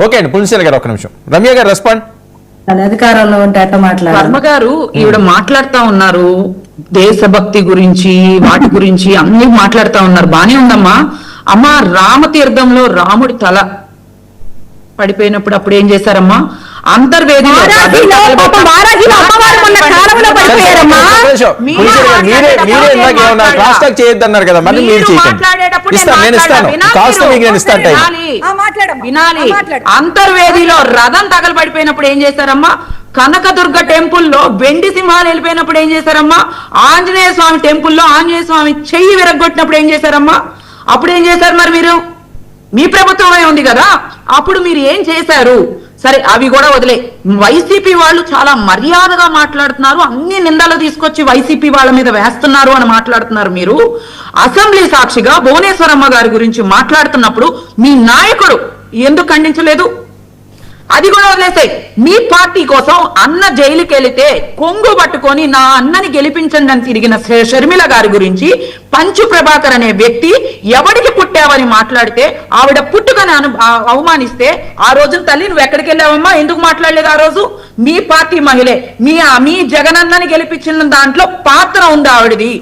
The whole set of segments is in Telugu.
ఓకే అండి, పులిశేల గారు ఒక్క నిమిషం. రమ్య గారు రెస్పాండ్. అధికారంలో ఉంటే అట్లా మాట్లాడారు. వర్మ గారు ఈవిడ మాట్లాడుతా ఉన్నారు దేశభక్తి గురించి, వాటి గురించి అన్ని మాట్లాడుతా ఉన్నారు, బానే ఉందమ్మా. అమ్మ, రామతీర్థంలో రాముడి తల పడిపోయినప్పుడు అప్పుడు ఏం చేశారమ్మా? అంతర్వేది చేయొద్దన్నారు కదా, మళ్ళీ మీరు వినాలి. అంతర్వేదిలో రథం తగలబడిపోయినప్పుడు ఏం చేశారమ్మా? కనకదుర్గ టెంపుల్లో వెండి సింహాలు వెళ్ళిపోయినప్పుడు ఏం చేశారమ్మా? ఆంజనేయ స్వామి టెంపుల్లో ఆంజనేయ స్వామి చెయ్యి విరగొట్టినప్పుడు ఏం చేశారమ్మా? అప్పుడు ఏం చేశారు? మరి మీరు, మీ ప్రభుత్వమే ఉంది కదా, అప్పుడు మీరు ఏం చేశారు? సరే, అవి కూడా వదిలే. వైసీపీ వాళ్ళు చాలా మర్యాదగా మాట్లాడుతున్నారు, అన్ని నిందలు తీసుకొచ్చి వైసీపీ వాళ్ళ మీద వేస్తున్నారు అని మాట్లాడుతున్నారు. మీరు అసెంబ్లీ సాక్షిగా భువనేశ్వరమ్మ గారి గురించి మాట్లాడుతున్నప్పుడు మీ నాయకుడు ఎందుకు ఖండించలేదు? అది కూడా వదిలేసాయి. మీ పార్టీ కోసం అన్న జైలుకి వెళితే కొంగు పట్టుకొని నా అన్నని గెలిపించండి అని తిరిగిన షర్మిల గారి గురించి పంచు ప్రభాకర్ అనే వ్యక్తి ఎవడికి పుట్టావని మాట్లాడితే, ఆవిడ పుట్టుకని అవమానిస్తే, ఆ రోజు తల్లి నువ్వు ఎక్కడికి వెళ్ళావమ్మా, ఎందుకు మాట్లాడలేదు? ఆ రోజు మీ పార్టీ మహిళే, మీ జగనన్నని గెలిపించిన దాంట్లో పాత్ర ఉంది ఆవిడది.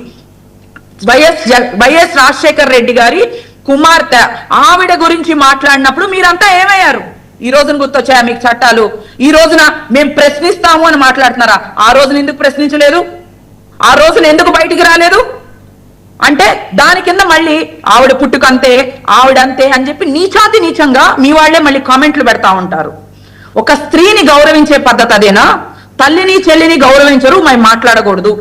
వైఎస్ రాజశేఖర్ రెడ్డి గారి కుమార్తె, ఆవిడ గురించి మాట్లాడినప్పుడు మీరంతా ఏమయ్యారు? ఈ రోజున గుర్తొచ్చాయా మీకు చట్టాలు? ఈ రోజున మేము ప్రశ్నిస్తాము అని మాట్లాడుతున్నారా? ఆ రోజున ఎందుకు ప్రశ్నించలేదు? ఆ రోజున ఎందుకు బయటికి రాలేదు? అంటే దాని కింద మళ్ళీ ఆవిడ పుట్టుకంతే, ఆవిడంతే అని చెప్పి నీచాతి నీచంగా మీ వాళ్లే మళ్ళీ కామెంట్లు పెడతా ఉంటారు. ఒక స్త్రీని గౌరవించే పద్ధతి అదేనా? తల్లిని చెల్లిని గౌరవించరు, మేము మాట్లాడకూడదు.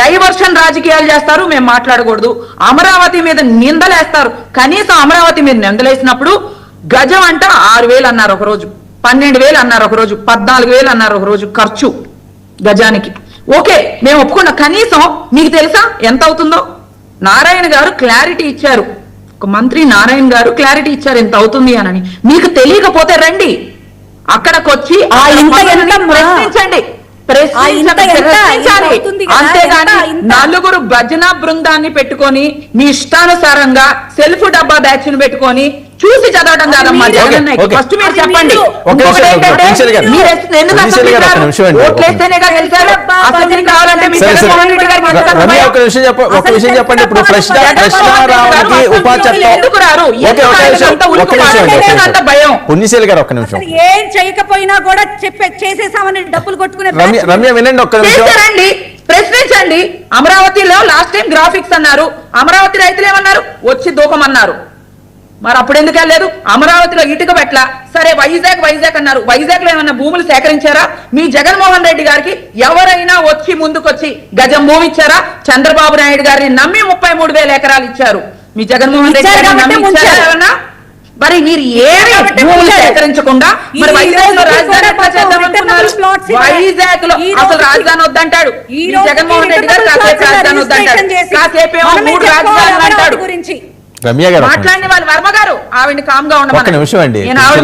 డైవర్షన్ రాజకీయాలు చేస్తారు, మేము మాట్లాడకూడదు. అమరావతి మీద నిందలేస్తారు, కనీసం అమరావతి మీద నిందలేసినప్పుడు గజం అంట 6,000 అన్నారు ఒకరోజు, 12,000 అన్నారు ఒకరోజు, 14,000 అన్నారు ఒకరోజు ఖర్చు గజానికి. ఓకే, మేము ఒప్పుకున్న, కనీసం మీకు తెలుసా ఎంత అవుతుందో? నారాయణ గారు క్లారిటీ ఇచ్చారు, ఒక మంత్రి నారాయణ గారు క్లారిటీ ఇచ్చారు ఎంత అవుతుంది అని. మీకు తెలియకపోతే రండి, అక్కడికొచ్చి ప్రశ్నించండి, అంతేగాని నలుగురు భజన బృందాన్ని పెట్టుకొని మీ ఇష్టానుసారంగా సెల్ఫ్ డబ్బా బ్యాచ్ ని పెట్టుకొని చూసి చదవడం కాదమ్మా. జగన్ ఫస్ట్ మీరు చెప్పండి, పుణ్యశీల గారు ఒక్క నిమిషం. ఏం చేయకపోయినా కూడా చేసేసామని డబ్బులు కొట్టుకునే రమ్య వినండి ఒక్క నిమిషం. ప్రశ్నించండి. అమరావతిలో లాస్ట్ టైం గ్రాఫిక్స్ అన్నారు, అమరావతి రైతులు ఏమన్నారు? వచ్చి దూకమన్నారు. మరి అప్పుడు ఎందుకు వెళ్ళలేదు? అమరావతిలో ఇటుక పెట్ల, సరే వైజాగ్ అన్నారు, వైజాగ్ లో ఏమన్నా భూములు సేకరించారా? మీ జగన్మోహన్ రెడ్డి గారికి ఎవరైనా వచ్చి ముందుకొచ్చి గజం భూమి ఇచ్చారా? చంద్రబాబు నాయుడు గారిని నమ్మి 33,000 ఎకరాలు ఇచ్చారు మీ జగన్మోహన్ రెడ్డి గారిని నమ్మి ఇచ్చారా ఏమన్నా? మరి మీరు ఏమి భూములు సేకరించకుండా మరి వైజాగ్ లో రాజధాని ఎట్లా చేద్దామనుకున్నారు? వైజాగ్ లో అసలు రాజధాని వద్దంటాడు ఈ జగన్మోహన్ రెడ్డి గారు, కాసేపు రాజధాని వద్దంటాడు, కాసేపు 3 రాజధానులు అంటాడు. రమ్య గారు మాట్లాడిన వాళ్ళు వర్మ గారు, ఆవిడ కామ్ గా ఉండమని.